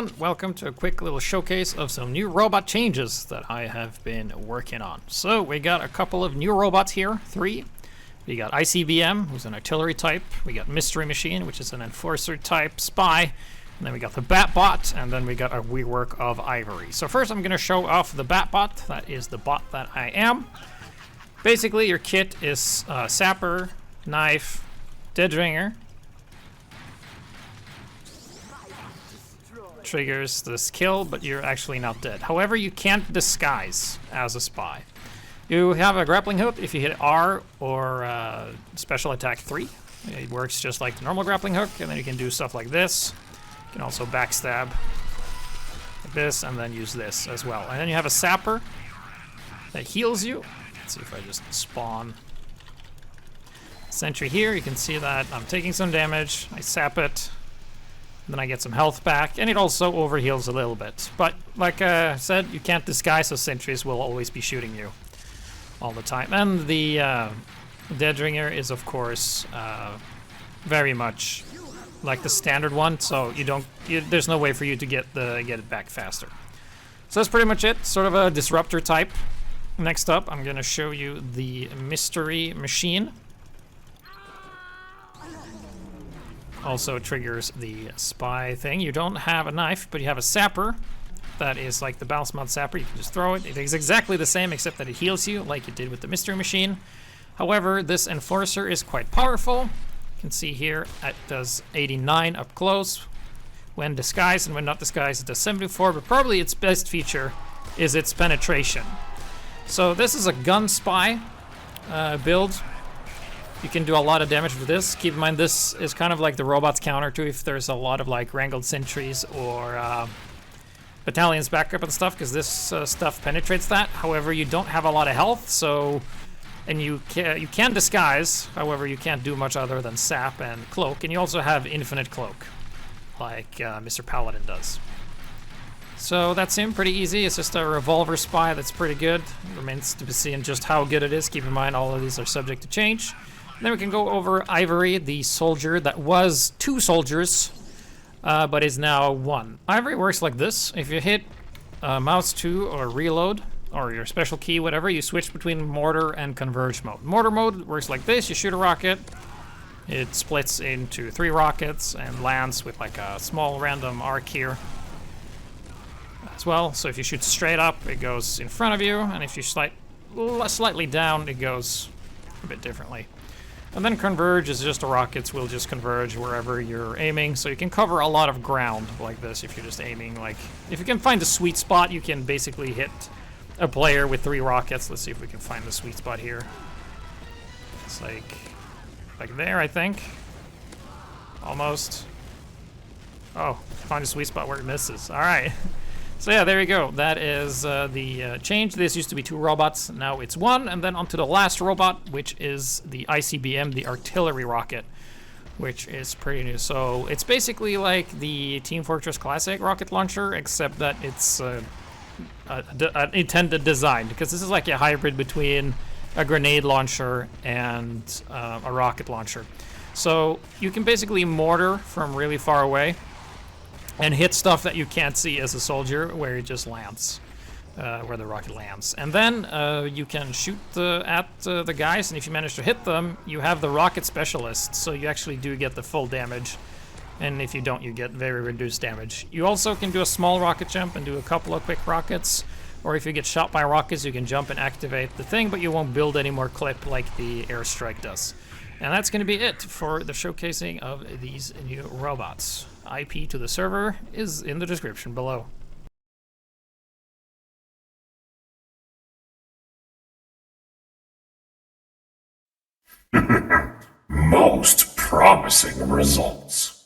everyone, welcome to a quick little showcase of some new robot changes that I have been working on. So we got a couple of new robots here, 3. We got ICBM, who's an artillery type. We got Mystery Machine, which is an enforcer type spy. And then we got the BatBot, and then we got a rework of Ivory. So first I'm going to show off the BatBot. That is the bot that I am. Basically your kit is Sapper, Knife, Deadringer. Triggers this kill, but you're actually not dead. However, you can't disguise as a spy. You have a grappling hook if you hit R or special attack 3. It works just like the normal grappling hook, and then you can do stuff like this. You can also backstab like this, and then use this as well. And then you have a Sapper that heals you. Let's see if I just spawn sentry here. You can see that I'm taking some damage. I sap it. Then I get some health back, and it also overheals a little bit. But like I said, you can't disguise, so sentries will always be shooting you all the time. And the Deadringer is, of course, very much like the standard one, so there's no way for you to get it back faster. So that's pretty much it. Sort of a disruptor type. Next up, I'm gonna show you the Mystery Machine. Also triggers the spy thing. You don't have a knife, but you have a Sapper. That is like the Balancemod Sapper. You can just throw it. It is exactly the same, except that it heals you, like it did with the Mystery Machine. However, this Enforcer is quite powerful. You can see here it does 89 up close when disguised, and when not disguised it does 74, but probably its best feature is its penetration. So this is a gun spy build. You can do a lot of damage with this. Keep in mind, this is kind of like the robot's counter to if there's a lot of like wrangled sentries or battalions backup and stuff, because this stuff penetrates that. However, you don't have a lot of health, so and you can disguise. However, you can't do much other than sap and cloak, and you also have infinite cloak, like Mr. Paladin does. So that's him, pretty easy. It's just a revolver spy that's pretty good. It remains to be seen just how good it is. Keep in mind, all of these are subject to change. Then we can go over Ivory, the soldier that was 2 soldiers, but is now 1. Ivory works like this. If you hit mouse 2 or reload, or your special key, whatever, you switch between mortar and converge mode. Mortar mode works like this. You shoot a rocket. It splits into 3 rockets and lands with like a small random arc here as well. So if you shoot straight up, it goes in front of you, and if you slightly down, it goes a bit differently. And then converge is just the rockets will just converge wherever you're aiming, so you can cover a lot of ground like this if you're just aiming. Like, if you can find the sweet spot, you can basically hit a player with 3 rockets. Let's see if we can find the sweet spot here. It's like there, I think. Almost. Oh, find a sweet spot where it misses. All right. So yeah, there you go. That is the change. This used to be 2 robots, now it's 1. And then onto the last robot, which is the ICBM, the artillery rocket, which is pretty new. So it's basically like the Team Fortress Classic rocket launcher, except that it's an intended design, because this is like a hybrid between a grenade launcher and a rocket launcher. So you can basically mortar from really far away and hit stuff that you can't see as a soldier, where it just lands, where the rocket lands. And then you can shoot at the guys, and if you manage to hit them, you have the rocket specialist, so you actually do get the full damage. And if you don't, you get very reduced damage. You also can do a small rocket jump and do a couple of quick rockets, or if you get shot by rockets, you can jump and activate the thing, but you won't build any more clip like the airstrike does. And that's going to be it for the showcasing of these new robots. IP to the server is in the description below. Most promising results.